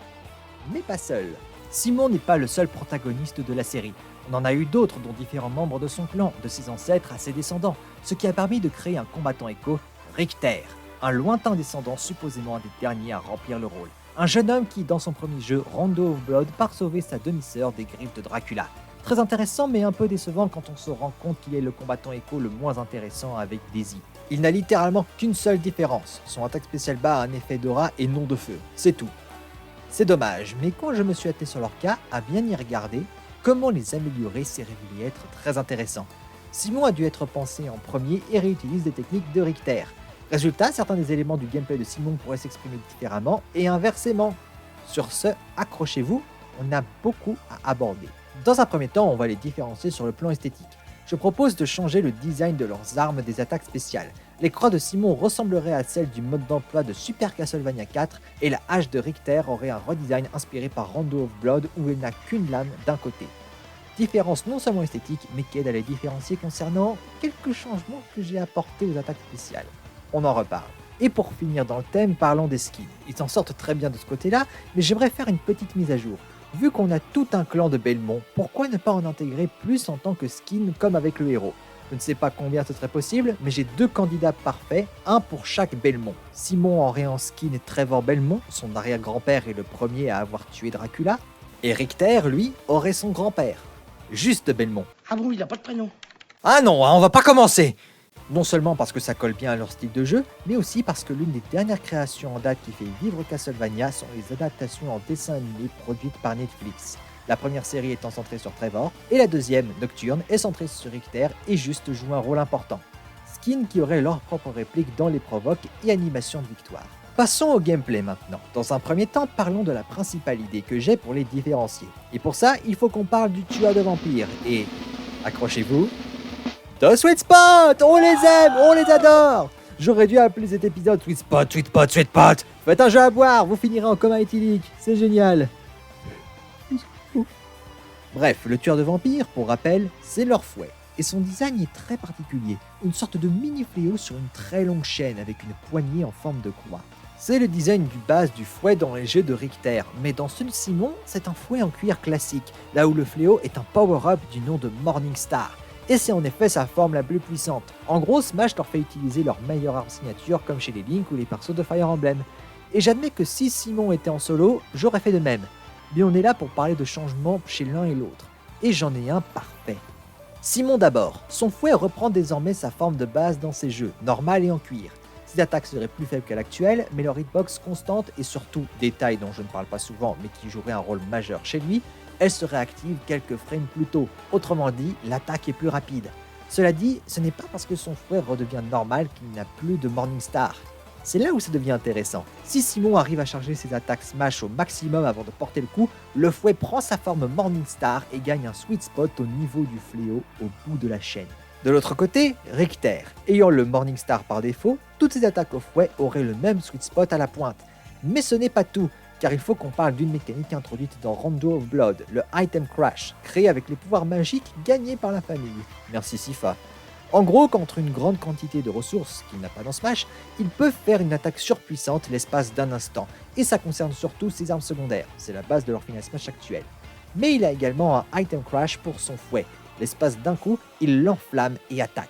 Mais pas seul. Simon n'est pas le seul protagoniste de la série. On en a eu d'autres, dont différents membres de son clan, de ses ancêtres à ses descendants, ce qui a permis de créer un combattant écho, Richter, un lointain descendant supposément un des derniers à remplir le rôle. Un jeune homme qui, dans son premier jeu, Rondo of Blood, part sauver sa demi-sœur des griffes de Dracula. Très intéressant mais un peu décevant quand on se rend compte qu'il est le combattant écho le moins intéressant avec Daisy. Il n'a littéralement qu'une seule différence, son attaque spéciale bas a un effet d'aura et non de feu, c'est tout. C'est dommage, mais quand je me suis attelé sur leur cas, à bien y regarder, comment les améliorer s'est révélé être très intéressant. Simon a dû être pensé en premier et réutilise des techniques de Richter. Résultat, certains des éléments du gameplay de Simon pourraient s'exprimer différemment et inversement. Sur ce, accrochez-vous, on a beaucoup à aborder. Dans un premier temps, on va les différencier sur le plan esthétique. je propose de changer le design de leurs armes des attaques spéciales. Les croix de Simon ressembleraient à celles du mode d'emploi de Super Castlevania 4 et la hache de Richter aurait un redesign inspiré par Rondo of Blood où elle n'a qu'une lame d'un côté. Différence non seulement esthétique mais qui aide à les différencier concernant quelques changements que j'ai apportés aux attaques spéciales. On en reparle. Et pour finir dans le thème, parlons des skins. Ils s'en sortent très bien de ce côté-là, mais j'aimerais faire une petite mise à jour. Vu qu'on a tout un clan de Belmont, pourquoi ne pas en intégrer plus en tant que skin comme avec le héros ? Je ne sais pas combien ce serait possible, mais j'ai 2 candidats parfaits, un pour chaque Belmont. Simon aurait en skin Trevor Belmont, son arrière-grand-père est le premier à avoir tué Dracula, et Richter, lui, aurait son grand-père, Juste Belmont. Ah bon, il a pas de prénom. Ah non, on va pas commencer! Non seulement parce que ça colle bien à leur style de jeu, mais aussi parce que l'une des dernières créations en date qui fait vivre Castlevania sont les adaptations en dessin animé produites par Netflix. La première série étant centrée sur Trevor, et la deuxième, Nocturne, est centrée sur Richter et Juste joue un rôle important. Skins qui auraient leur propre réplique dans les provoques et animations de victoire. Passons au gameplay maintenant. Dans un premier temps, parlons de la principale idée que j'ai pour les différencier. Et pour ça, il faut qu'on parle du tueur de vampires, et... accrochez-vous... The Sweet Spot! On les aime, on les adore! J'aurais dû appeler cet épisode Sweet Spot, Sweet Spot, Sweet Spot! Faites un jeu à boire, vous finirez en coma éthylique, c'est génial! Bref, le tueur de vampires, pour rappel, c'est leur fouet. Et son design est très particulier, une sorte de mini fléau sur une très longue chaîne avec une poignée en forme de croix. C'est le design du base du fouet dans les jeux de Richter, mais dans ceux de Simon, c'est un fouet en cuir classique, là où le fléau est un power-up du nom de Morning Star. Et c'est en effet sa forme la plus puissante. En gros, Smash leur fait utiliser leur meilleure arme signature comme chez les Link ou les persos de Fire Emblem. Et j'admets que si Simon était en solo, j'aurais fait de même. Mais on est là pour parler de changements chez l'un et l'autre. Et j'en ai un parfait. Simon d'abord. Son fouet reprend désormais sa forme de base dans ses jeux, normal et en cuir. Ses attaques seraient plus faibles qu'à l'actuelle, mais leur hitbox constante et surtout, détail dont je ne parle pas souvent mais qui jouerait un rôle majeur chez lui, elle serait active quelques frames plus tôt. Autrement dit, l'attaque est plus rapide. Cela dit, ce n'est pas parce que son fouet redevient normal qu'il n'a plus de Morning Star. C'est là où ça devient intéressant. Si Simon arrive à charger ses attaques Smash au maximum avant de porter le coup, le fouet prend sa forme Morning Star et gagne un sweet spot au niveau du fléau au bout de la chaîne. De l'autre côté, Richter. Ayant le Morning Star par défaut, toutes ses attaques au fouet auraient le même sweet spot à la pointe. Mais ce n'est pas tout, car il faut qu'on parle d'une mécanique introduite dans Rondo of Blood, le Item Crash, créé avec les pouvoirs magiques gagnés par la famille. Merci Sifa. En gros, contre une grande quantité de ressources qu'il n'a pas dans Smash, ils peuvent faire une attaque surpuissante l'espace d'un instant, et ça concerne surtout ses armes secondaires, c'est la base de leur final Smash actuel. Mais il a également un Item Crash pour son fouet, l'espace d'un coup, il l'enflamme et attaque.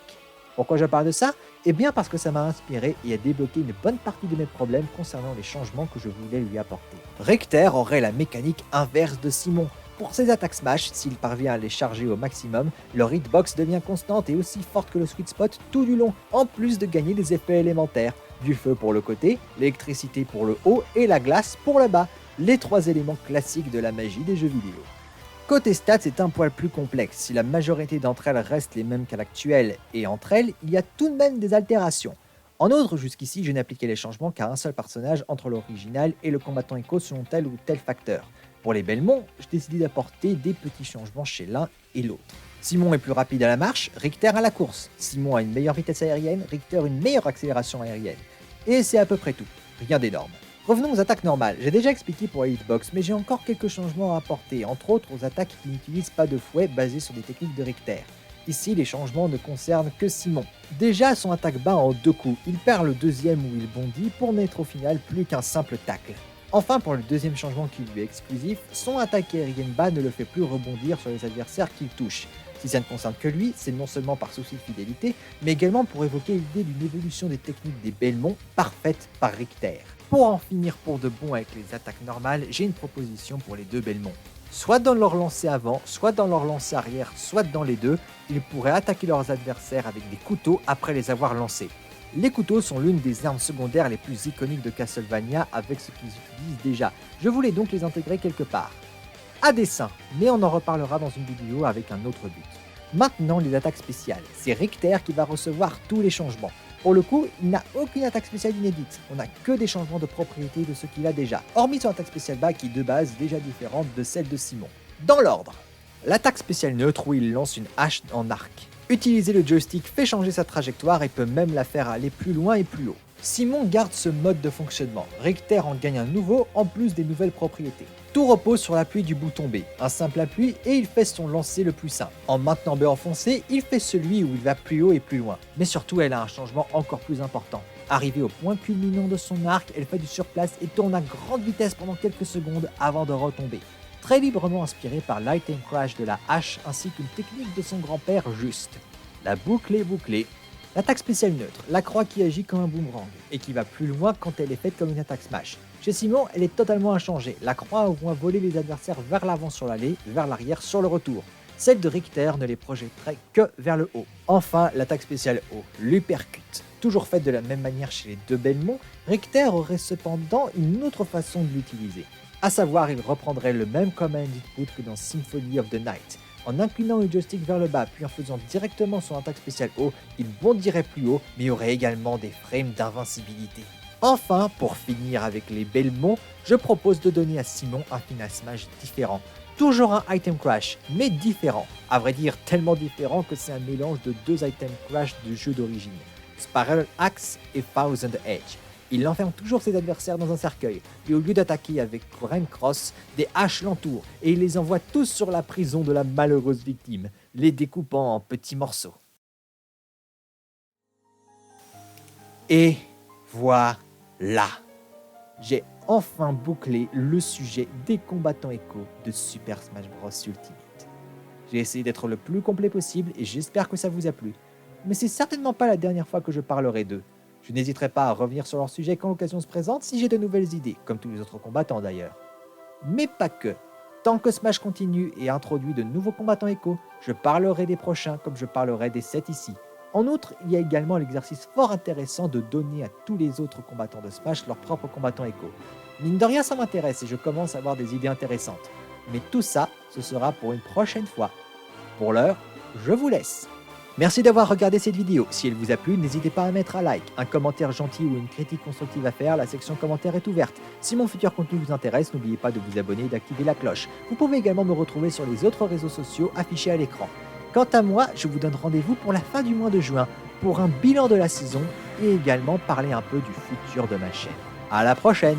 Pourquoi je parle de ça ? Eh bien parce que ça m'a inspiré et a débloqué une bonne partie de mes problèmes concernant les changements que je voulais lui apporter. Richter aurait la mécanique inverse de Simon. Pour ses attaques Smash, s'il parvient à les charger au maximum, leur hitbox devient constante et aussi forte que le sweet spot tout du long, en plus de gagner des effets élémentaires. Du feu pour le côté, l'électricité pour le haut et la glace pour le bas. Les 3 éléments classiques de la magie des jeux vidéo. Côté stats, c'est un poil plus complexe. Si la majorité d'entre elles restent les mêmes qu'à l'actuel, et entre elles, il y a tout de même des altérations. En outre, jusqu'ici, je n'ai appliqué les changements qu'à un seul personnage entre l'original et le combattant Echo selon tel ou tel facteur. Pour les Belmont, j'ai décidé d'apporter des petits changements chez l'un et l'autre. Simon est plus rapide à la marche, Richter à la course. Simon a une meilleure vitesse aérienne, Richter une meilleure accélération aérienne. Et c'est à peu près tout, rien d'énorme. Revenons aux attaques normales. J'ai déjà expliqué pour la hitbox, mais j'ai encore quelques changements à apporter, entre autres aux attaques qui n'utilisent pas de fouet basées sur des techniques de Richter. Ici, les changements ne concernent que Simon. Déjà, son attaque bas en 2 coups, il perd le deuxième où il bondit pour n'être au final plus qu'un simple tacle. Enfin, pour le deuxième changement qui lui est exclusif, son attaque aérienne bas ne le fait plus rebondir sur les adversaires qu'il touche. Si ça ne concerne que lui, c'est non seulement par souci de fidélité, mais également pour évoquer l'idée d'une évolution des techniques des Belmont parfaite par Richter. Pour en finir pour de bon avec les attaques normales, j'ai une proposition pour les 2 Belmont. Soit dans leur lancée avant, soit dans leur lancée arrière, soit dans les deux, ils pourraient attaquer leurs adversaires avec des couteaux après les avoir lancés. Les couteaux sont l'une des armes secondaires les plus iconiques de Castlevania avec ce qu'ils utilisent déjà. Je voulais donc les intégrer quelque part. À dessein, mais on en reparlera dans une vidéo avec un autre but. Maintenant les attaques spéciales, c'est Richter qui va recevoir tous les changements. Pour le coup, il n'a aucune attaque spéciale inédite, on n'a que des changements de propriété de ce qu'il a déjà, hormis son attaque spéciale bas qui est de base déjà différente de celle de Simon. Dans l'ordre, l'attaque spéciale neutre où il lance une hache en arc. Utiliser le joystick fait changer sa trajectoire et peut même la faire aller plus loin et plus haut. Simon garde ce mode de fonctionnement, Richter en gagne un nouveau en plus des nouvelles propriétés. Tout repose sur l'appui du bouton B, un simple appui et il fait son lancer le plus simple. En maintenant B enfoncé, il fait celui où il va plus haut et plus loin. Mais surtout, elle a un changement encore plus important. Arrivée au point culminant de son arc, elle fait du surplace et tourne à grande vitesse pendant quelques secondes avant de retomber. Très librement inspiré par l'item crash de la hache ainsi qu'une technique de son grand-père Juste. La boucle est bouclée. L'attaque spéciale neutre, la croix qui agit comme un boomerang et qui va plus loin quand elle est faite comme une attaque smash. Chez Simon, elle est totalement inchangée. La croix envoie voler les adversaires vers l'avant sur l'allée, vers l'arrière sur le retour. Celle de Richter ne les projetterait que vers le haut. Enfin, l'attaque spéciale haut, l'uppercut. Toujours faite de la même manière chez les deux Belmont, Richter aurait cependant une autre façon de l'utiliser. À savoir, il reprendrait le même command input que dans Symphony of the Night. En inclinant le joystick vers le bas puis en faisant directement son attaque spéciale haut, il bondirait plus haut, mais aurait également des frames d'invincibilité. Enfin, pour finir avec les Belmont, je propose de donner à Simon un final smash différent. Toujours un item crash, mais différent. À vrai dire, tellement différent que c'est un mélange de deux items crash du jeu d'origine. Spiral Axe et Thousand Edge. Il enferme toujours ses adversaires dans un cercueil, et au lieu d'attaquer avec Rain Cross, des haches l'entourent, et il les envoie tous sur la prison de la malheureuse victime, les découpant en petits morceaux. Et voilà, j'ai enfin bouclé le sujet des combattants Echo de Super Smash Bros Ultimate. J'ai essayé d'être le plus complet possible et j'espère que ça vous a plu. Mais c'est certainement pas la dernière fois que je parlerai d'eux. Je n'hésiterai pas à revenir sur leur sujet quand l'occasion se présente si j'ai de nouvelles idées, comme tous les autres combattants d'ailleurs. Mais pas que. Tant que Smash continue et introduit de nouveaux combattants Echo, je parlerai des prochains comme je parlerai des 7 ici. En outre, il y a également l'exercice fort intéressant de donner à tous les autres combattants de Smash leur propre combattant Echo. Mine de rien, ça m'intéresse et je commence à avoir des idées intéressantes. Mais tout ça, ce sera pour une prochaine fois. Pour l'heure, je vous laisse. Merci d'avoir regardé cette vidéo. Si elle vous a plu, n'hésitez pas à mettre un like, un commentaire gentil ou une critique constructive à faire, la section commentaires est ouverte. Si mon futur contenu vous intéresse, n'oubliez pas de vous abonner et d'activer la cloche. Vous pouvez également me retrouver sur les autres réseaux sociaux affichés à l'écran. Quant à moi, je vous donne rendez-vous pour la fin du mois de juin, pour un bilan de la saison et également parler un peu du futur de ma chaîne. À la prochaine!